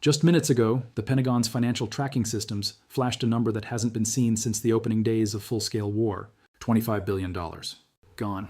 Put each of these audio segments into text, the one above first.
Just minutes ago, the Pentagon's financial tracking systems flashed a number that hasn't been seen since the opening days of full-scale war: $25 billion. Gone.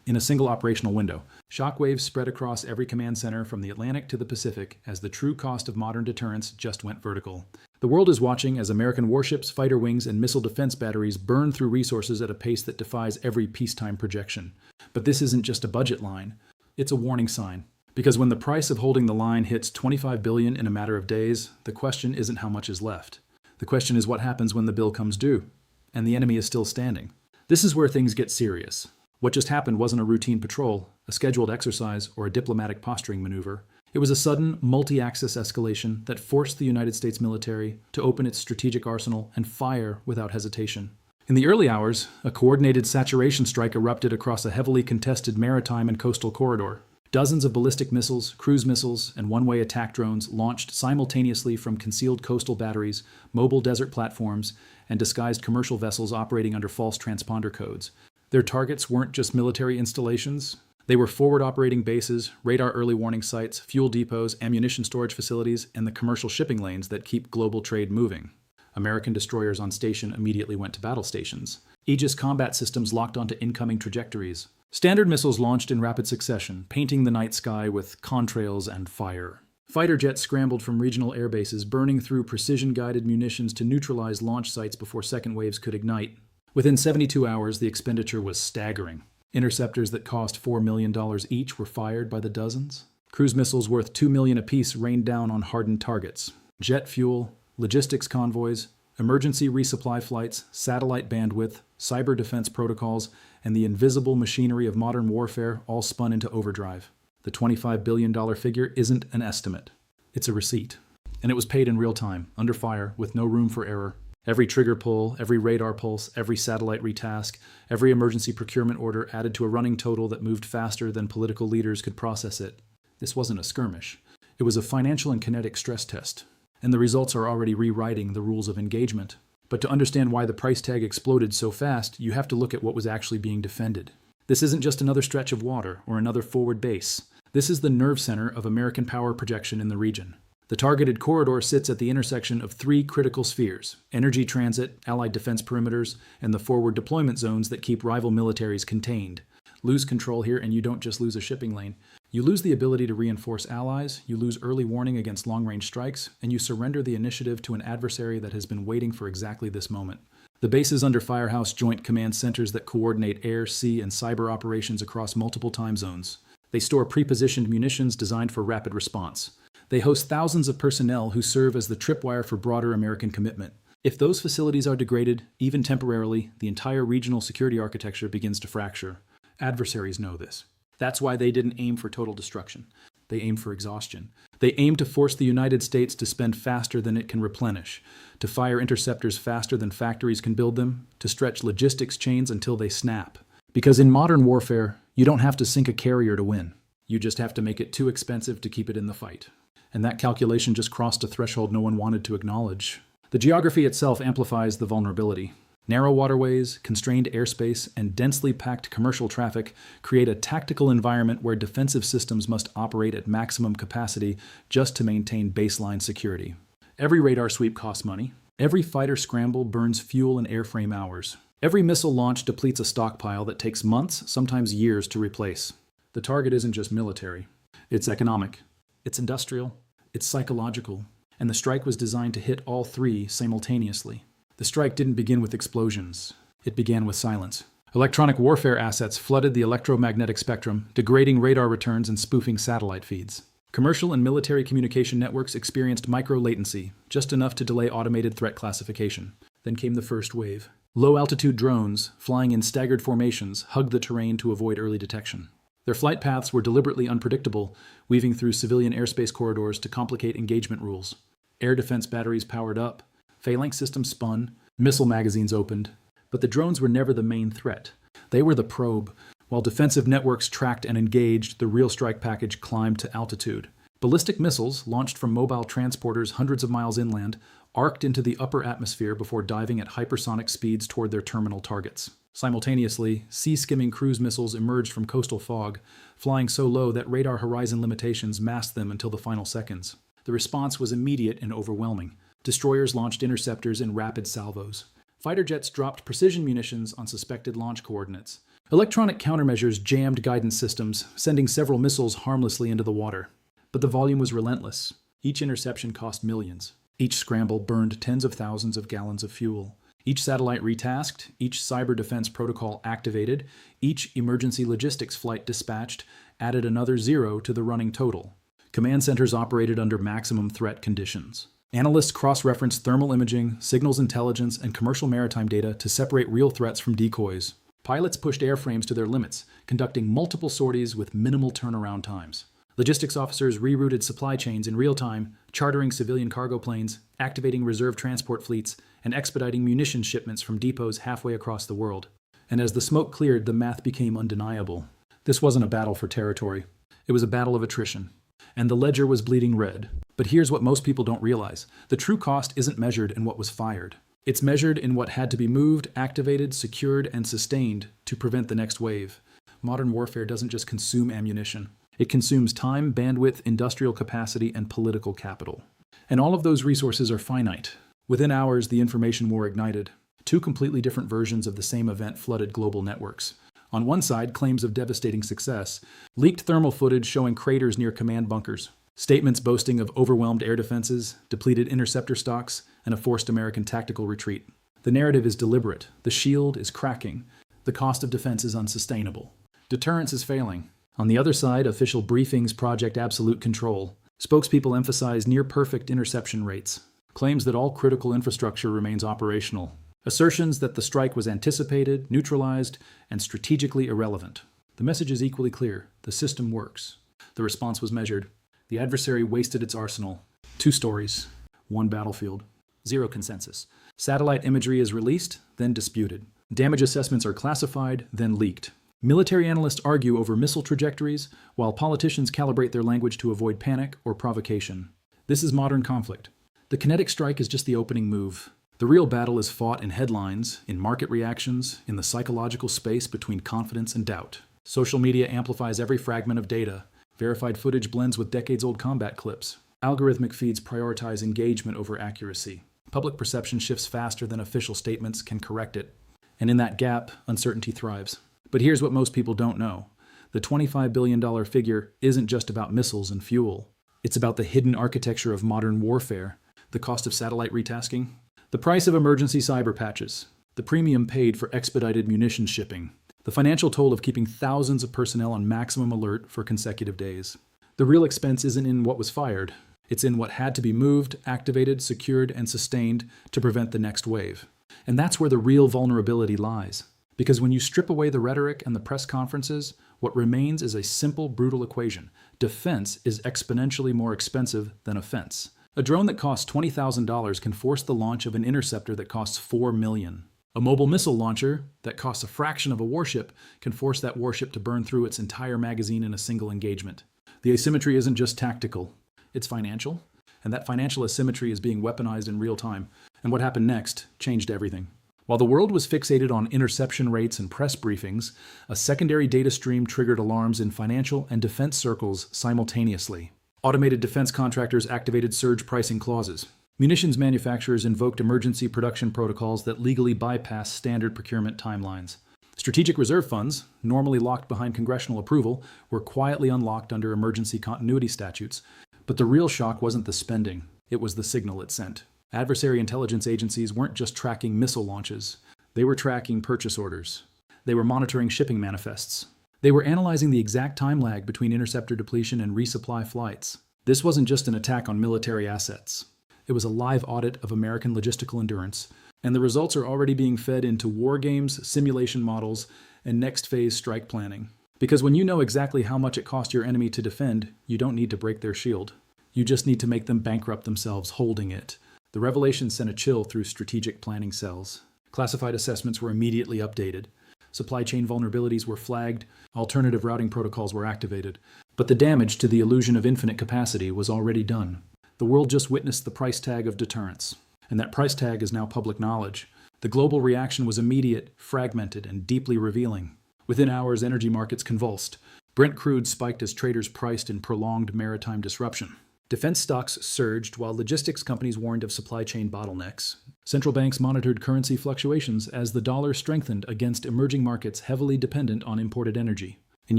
In a single operational window, shockwaves spread across every command center from the Atlantic to the Pacific as the true cost of modern deterrence just went vertical. The world is watching as American warships, fighter wings, and missile defense batteries burn through resources at a pace that defies every peacetime projection. But this isn't just a budget line. It's a warning sign. Because when the price of holding the line hits $25 billion in a matter of days, the question isn't how much is left. The question is what happens when the bill comes due, and the enemy is still standing. This is where things get serious. What just happened wasn't a routine patrol, a scheduled exercise, or a diplomatic posturing maneuver. It was a sudden, multi-axis escalation that forced the United States military to open its strategic arsenal and fire without hesitation. In the early hours, a coordinated saturation strike erupted across a heavily contested maritime and coastal corridor. Dozens of ballistic missiles, cruise missiles, and one-way attack drones launched simultaneously from concealed coastal batteries, mobile desert platforms, and disguised commercial vessels operating under false transponder codes. Their targets weren't just military installations. They were forward-operating bases, radar early warning sites, fuel depots, ammunition storage facilities, and the commercial shipping lanes that keep global trade moving. American destroyers on station immediately went to battle stations. Aegis combat systems locked onto incoming trajectories. Standard missiles launched in rapid succession, painting the night sky with contrails and fire. Fighter jets scrambled from regional air bases, burning through precision-guided munitions to neutralize launch sites before second waves could ignite. Within 72 hours, the expenditure was staggering. Interceptors that cost $4 million each were fired by the dozens. Cruise missiles worth $2 million apiece rained down on hardened targets. Jet fuel, logistics convoys, emergency resupply flights, satellite bandwidth, cyber defense protocols, and the invisible machinery of modern warfare all spun into overdrive. The $25 billion figure isn't an estimate. It's a receipt. And it was paid in real time, under fire, with no room for error. Every trigger pull, every radar pulse, every satellite retask, every emergency procurement order added to a running total that moved faster than political leaders could process it. This wasn't a skirmish. It was a financial and kinetic stress test. And the results are already rewriting the rules of engagement. But to understand why the price tag exploded so fast, you have to look at what was actually being defended. This isn't just another stretch of water or another forward base. This is the nerve center of American power projection in the region. The targeted corridor sits at the intersection of three critical spheres: energy transit, allied defense perimeters, and the forward deployment zones that keep rival militaries contained. Lose control here and you don't just lose a shipping lane. You lose the ability to reinforce allies, you lose early warning against long-range strikes, and you surrender the initiative to an adversary that has been waiting for exactly this moment. The bases under Firehouse Joint Command Centers that coordinate air, sea, and cyber operations across multiple time zones. They store pre-positioned munitions designed for rapid response. They host thousands of personnel who serve as the tripwire for broader American commitment. If those facilities are degraded, even temporarily, the entire regional security architecture begins to fracture. Adversaries know this. That's why they didn't aim for total destruction. They aimed for exhaustion. They aimed to force the United States to spend faster than it can replenish, to fire interceptors faster than factories can build them, to stretch logistics chains until they snap. Because in modern warfare, you don't have to sink a carrier to win. You just have to make it too expensive to keep it in the fight. And that calculation just crossed a threshold no one wanted to acknowledge. The geography itself amplifies the vulnerability. Narrow waterways, constrained airspace, and densely packed commercial traffic create a tactical environment where defensive systems must operate at maximum capacity just to maintain baseline security. Every radar sweep costs money. Every fighter scramble burns fuel and airframe hours. Every missile launch depletes a stockpile that takes months, sometimes years, to replace. The target isn't just military. It's economic. It's industrial. It's psychological. And the strike was designed to hit all three simultaneously. The strike didn't begin with explosions. It began with silence. Electronic warfare assets flooded the electromagnetic spectrum, degrading radar returns and spoofing satellite feeds. Commercial and military communication networks experienced micro-latency, just enough to delay automated threat classification. Then came the first wave. Low-altitude drones, flying in staggered formations, hugged the terrain to avoid early detection. Their flight paths were deliberately unpredictable, weaving through civilian airspace corridors to complicate engagement rules. Air defense batteries powered up. Phalanx systems spun, missile magazines opened, but the drones were never the main threat. They were the probe. While defensive networks tracked and engaged, the real strike package climbed to altitude. Ballistic missiles, launched from mobile transporters hundreds of miles inland, arced into the upper atmosphere before diving at hypersonic speeds toward their terminal targets. Simultaneously, sea-skimming cruise missiles emerged from coastal fog, flying so low that radar horizon limitations masked them until the final seconds. The response was immediate and overwhelming. Destroyers launched interceptors in rapid salvos. Fighter jets dropped precision munitions on suspected launch coordinates. Electronic countermeasures jammed guidance systems, sending several missiles harmlessly into the water. But the volume was relentless. Each interception cost millions. Each scramble burned tens of thousands of gallons of fuel. Each satellite retasked, each cyber defense protocol activated, each emergency logistics flight dispatched added another zero to the running total. Command centers operated under maximum threat conditions. Analysts cross-referenced thermal imaging, signals intelligence, and commercial maritime data to separate real threats from decoys. Pilots pushed airframes to their limits, conducting multiple sorties with minimal turnaround times. Logistics officers rerouted supply chains in real time, chartering civilian cargo planes, activating reserve transport fleets, and expediting munitions shipments from depots halfway across the world. And as the smoke cleared, the math became undeniable. This wasn't a battle for territory. It was a battle of attrition. And the ledger was bleeding red. But here's what most people don't realize. The true cost isn't measured in what was fired. It's measured in what had to be moved, activated, secured, and sustained to prevent the next wave. Modern warfare doesn't just consume ammunition. It consumes time, bandwidth, industrial capacity, and political capital. And all of those resources are finite. Within hours, the information war ignited. Two completely different versions of the same event flooded global networks. On one side, claims of devastating success, leaked thermal footage showing craters near command bunkers, statements boasting of overwhelmed air defenses, depleted interceptor stocks, and a forced American tactical retreat. The narrative is deliberate. The shield is cracking. The cost of defense is unsustainable. Deterrence is failing. On the other side, official briefings project absolute control. Spokespeople emphasize near-perfect interception rates. Claims that all critical infrastructure remains operational. Assertions that the strike was anticipated, neutralized, and strategically irrelevant. The message is equally clear. The system works. The response was measured. The adversary wasted its arsenal. 2 stories. 1 battlefield. 0 consensus. Satellite imagery is released, then disputed. Damage assessments are classified, then leaked. Military analysts argue over missile trajectories, while politicians calibrate their language to avoid panic or provocation. This is modern conflict. The kinetic strike is just the opening move. The real battle is fought in headlines, in market reactions, in the psychological space between confidence and doubt. Social media amplifies every fragment of data. Verified footage blends with decades-old combat clips. Algorithmic feeds prioritize engagement over accuracy. Public perception shifts faster than official statements can correct it. And in that gap, uncertainty thrives. But here's what most people don't know. The $25 billion figure isn't just about missiles and fuel. It's about the hidden architecture of modern warfare, the cost of satellite retasking, the price of emergency cyber patches, the premium paid for expedited munitions shipping, the financial toll of keeping thousands of personnel on maximum alert for consecutive days. The real expense isn't in what was fired. It's in what had to be moved, activated, secured, and sustained to prevent the next wave. And that's where the real vulnerability lies. Because when you strip away the rhetoric and the press conferences, what remains is a simple, brutal equation. Defense is exponentially more expensive than offense. A drone that costs $20,000 can force the launch of an interceptor that costs $4 million. A mobile missile launcher that costs a fraction of a warship can force that warship to burn through its entire magazine in a single engagement. The asymmetry isn't just tactical, it's financial. And that financial asymmetry is being weaponized in real time. And what happened next changed everything. While the world was fixated on interception rates and press briefings, a secondary data stream triggered alarms in financial and defense circles simultaneously. Automated defense contractors activated surge pricing clauses. Munitions manufacturers invoked emergency production protocols that legally bypass standard procurement timelines. Strategic reserve funds, normally locked behind congressional approval, were quietly unlocked under emergency continuity statutes. But the real shock wasn't the spending, it was the signal it sent. Adversary intelligence agencies weren't just tracking missile launches. They were tracking purchase orders. They were monitoring shipping manifests. They were analyzing the exact time lag between interceptor depletion and resupply flights. This wasn't just an attack on military assets. It was a live audit of American logistical endurance, and the results are already being fed into war games, simulation models, and next phase strike planning. Because when you know exactly how much it cost your enemy to defend, you don't need to break their shield. You just need to make them bankrupt themselves holding it. The revelation sent a chill through strategic planning cells. Classified assessments were immediately updated. Supply chain vulnerabilities were flagged. Alternative routing protocols were activated. But the damage to the illusion of infinite capacity was already done. The world just witnessed the price tag of deterrence. And that price tag is now public knowledge. The global reaction was immediate, fragmented, and deeply revealing. Within hours, energy markets convulsed. Brent crude spiked as traders priced in prolonged maritime disruption. Defense stocks surged while logistics companies warned of supply chain bottlenecks. Central banks monitored currency fluctuations as the dollar strengthened against emerging markets heavily dependent on imported energy. In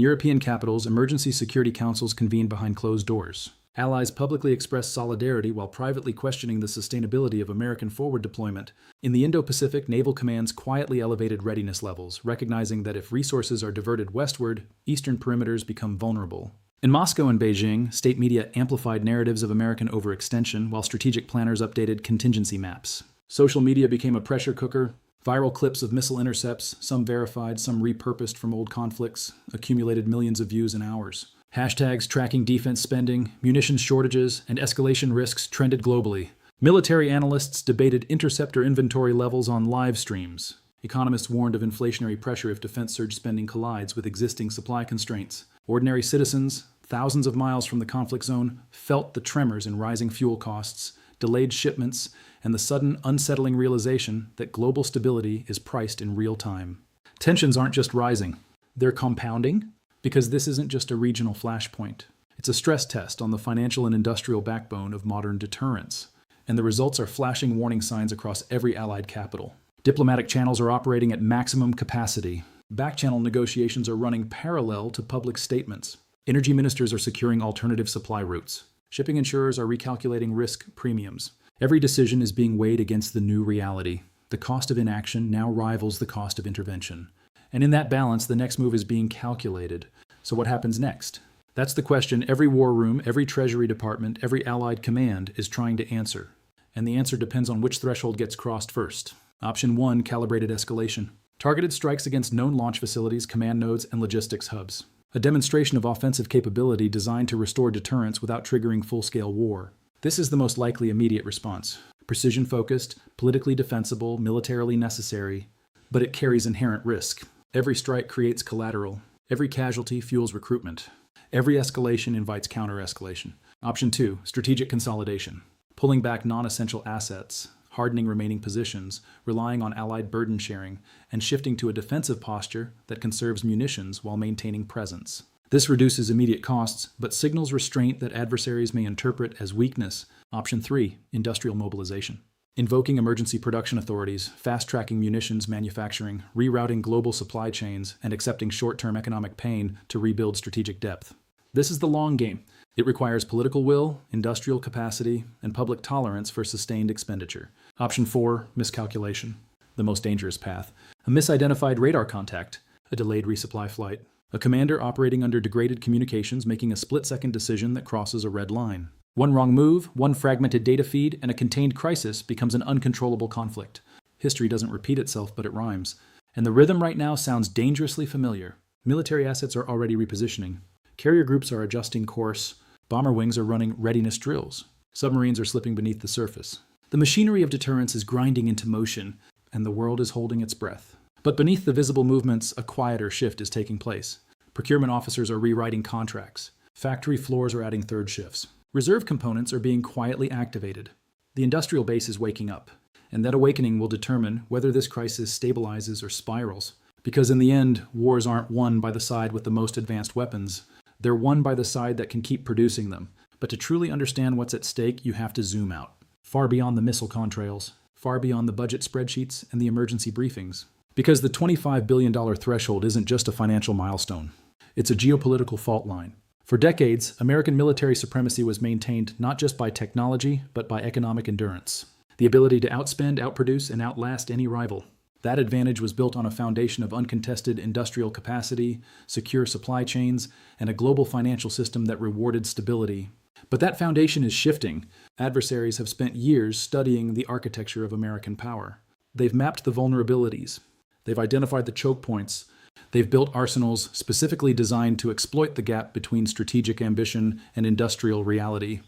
European capitals, emergency security councils convened behind closed doors. Allies publicly expressed solidarity while privately questioning the sustainability of American forward deployment. In the Indo-Pacific, naval commands quietly elevated readiness levels, recognizing that if resources are diverted westward, eastern perimeters become vulnerable. In Moscow and Beijing, state media amplified narratives of American overextension while strategic planners updated contingency maps. Social media became a pressure cooker. Viral clips of missile intercepts, some verified, some repurposed from old conflicts, accumulated millions of views in hours. Hashtags tracking defense spending, munitions shortages, and escalation risks trended globally. Military analysts debated interceptor inventory levels on live streams. Economists warned of inflationary pressure if defense surge spending collides with existing supply constraints. Ordinary citizens, thousands of miles from the conflict zone, felt the tremors in rising fuel costs, delayed shipments, and the sudden, unsettling realization that global stability is priced in real time. Tensions aren't just rising, they're compounding, because this isn't just a regional flashpoint. It's a stress test on the financial and industrial backbone of modern deterrence, and the results are flashing warning signs across every allied capital. Diplomatic channels are operating at maximum capacity. Back-channel negotiations are running parallel to public statements. Energy ministers are securing alternative supply routes. Shipping insurers are recalculating risk premiums. Every decision is being weighed against the new reality. The cost of inaction now rivals the cost of intervention. And in that balance, the next move is being calculated. So what happens next? That's the question every war room, every Treasury Department, every Allied command is trying to answer. And the answer depends on which threshold gets crossed first. Option 1, calibrated escalation. Targeted strikes against known launch facilities, command nodes, and logistics hubs. A demonstration of offensive capability designed to restore deterrence without triggering full-scale war. This is the most likely immediate response. Precision-focused, politically defensible, militarily necessary, but it carries inherent risk. Every strike creates collateral. Every casualty fuels recruitment. Every escalation invites counter-escalation. Option 2, strategic consolidation. Pulling back non-essential assets, hardening remaining positions, relying on allied burden sharing, and shifting to a defensive posture that conserves munitions while maintaining presence. This reduces immediate costs, but signals restraint that adversaries may interpret as weakness. Option 3, industrial mobilization. Invoking emergency production authorities, fast-tracking munitions manufacturing, rerouting global supply chains, and accepting short-term economic pain to rebuild strategic depth. This is the long game. It requires political will, industrial capacity, and public tolerance for sustained expenditure. Option 4, miscalculation. The most dangerous path. A misidentified radar contact, a delayed resupply flight, a commander operating under degraded communications making a split-second decision that crosses a red line. One wrong move, one fragmented data feed, and a contained crisis becomes an uncontrollable conflict. History doesn't repeat itself, but it rhymes. And the rhythm right now sounds dangerously familiar. Military assets are already repositioning. Carrier groups are adjusting course. Bomber wings are running readiness drills. Submarines are slipping beneath the surface. The machinery of deterrence is grinding into motion, and the world is holding its breath. But beneath the visible movements, a quieter shift is taking place. Procurement officers are rewriting contracts. Factory floors are adding third shifts. Reserve components are being quietly activated. The industrial base is waking up, and that awakening will determine whether this crisis stabilizes or spirals. Because in the end, wars aren't won by the side with the most advanced weapons. They're won by the side that can keep producing them. But to truly understand what's at stake, you have to zoom out. Far beyond the missile contrails, far beyond the budget spreadsheets and the emergency briefings. Because the $25 billion threshold isn't just a financial milestone. It's a geopolitical fault line. For decades, American military supremacy was maintained not just by technology, but by economic endurance. The ability to outspend, outproduce, and outlast any rival. That advantage was built on a foundation of uncontested industrial capacity, secure supply chains, and a global financial system that rewarded stability. But that foundation is shifting. Adversaries have spent years studying the architecture of American power. They've mapped the vulnerabilities. They've identified the choke points. They've built arsenals specifically designed to exploit the gap between strategic ambition and industrial reality.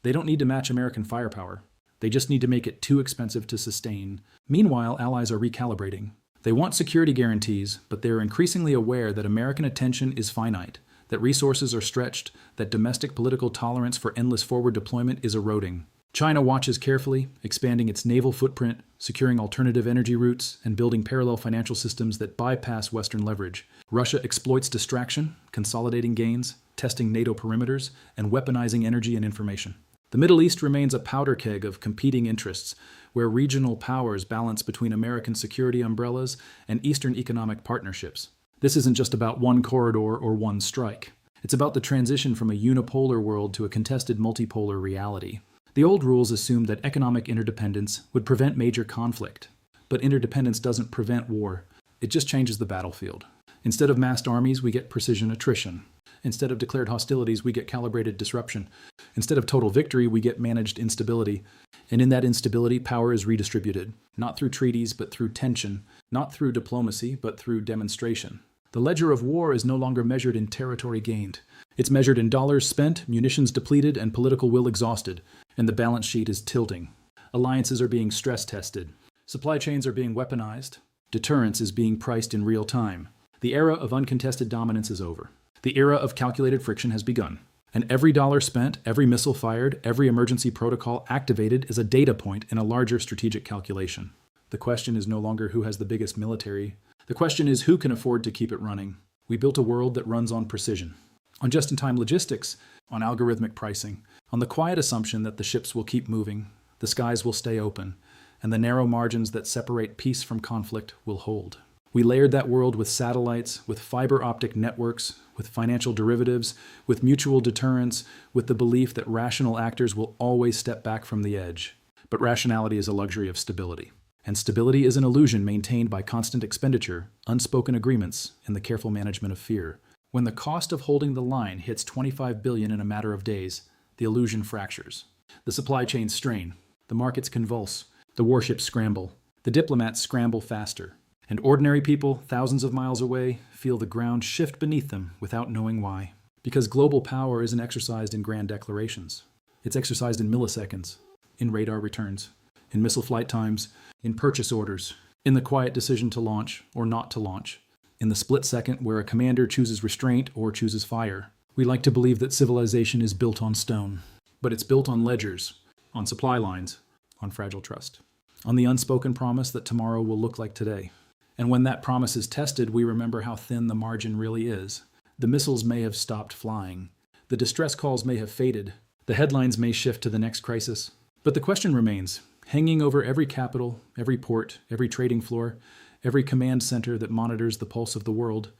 They don't need to match American firepower. They just need to make it too expensive to sustain. Meanwhile, allies are recalibrating. They want security guarantees, but they're increasingly aware that American attention is finite, that resources are stretched, that domestic political tolerance for endless forward deployment is eroding. China watches carefully, expanding its naval footprint, securing alternative energy routes, and building parallel financial systems that bypass Western leverage. Russia exploits distraction, consolidating gains, testing NATO perimeters, and weaponizing energy and information. The Middle East remains a powder keg of competing interests, where regional powers balance between American security umbrellas and Eastern economic partnerships. This isn't just about one corridor or one strike. It's about the transition from a unipolar world to a contested multipolar reality. The old rules assumed that economic interdependence would prevent major conflict. But interdependence doesn't prevent war. It just changes the battlefield. Instead of massed armies, we get precision attrition. Instead of declared hostilities, we get calibrated disruption. Instead of total victory, we get managed instability. And in that instability, power is redistributed, not through treaties, but through tension, not through diplomacy, but through demonstration. The ledger of war is no longer measured in territory gained. It's measured in dollars spent, munitions depleted, and political will exhausted, and the balance sheet is tilting. Alliances are being stress tested. Supply chains are being weaponized. Deterrence is being priced in real time. The era of uncontested dominance is over. The era of calculated friction has begun. And every dollar spent, every missile fired, every emergency protocol activated is a data point in a larger strategic calculation. The question is no longer who has the biggest military. The question is who can afford to keep it running. We built a world that runs on precision, on just-in-time logistics, on algorithmic pricing, on the quiet assumption that the ships will keep moving, the skies will stay open, and the narrow margins that separate peace from conflict will hold. We layered that world with satellites, with fiber optic networks, with financial derivatives, with mutual deterrence, with the belief that rational actors will always step back from the edge. But rationality is a luxury of stability. And stability is an illusion maintained by constant expenditure, unspoken agreements, and the careful management of fear. When the cost of holding the line hits $25 billion in a matter of days, the illusion fractures. The supply chains strain, the markets convulse, the warships scramble, the diplomats scramble faster. And ordinary people, thousands of miles away, feel the ground shift beneath them without knowing why. Because global power isn't exercised in grand declarations. It's exercised in milliseconds, in radar returns, in missile flight times, in purchase orders, in the quiet decision to launch or not to launch, in the split second where a commander chooses restraint or chooses fire. We like to believe that civilization is built on stone, but it's built on ledgers, on supply lines, on fragile trust, on the unspoken promise that tomorrow will look like today. And when that promise is tested, we remember how thin the margin really is. The missiles may have stopped flying. The distress calls may have faded. The headlines may shift to the next crisis. But the question remains, hanging over every capital, every port, every trading floor, every command center that monitors the pulse of the world,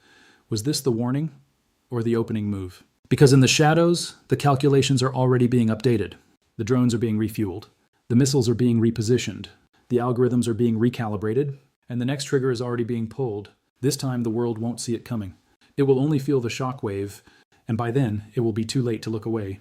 was this the warning or the opening move? Because in the shadows, the calculations are already being updated. The drones are being refueled. The missiles are being repositioned. The algorithms are being recalibrated. And the next trigger is already being pulled. This time the world won't see it coming. It will only feel the shock wave, and by then it will be too late to look away.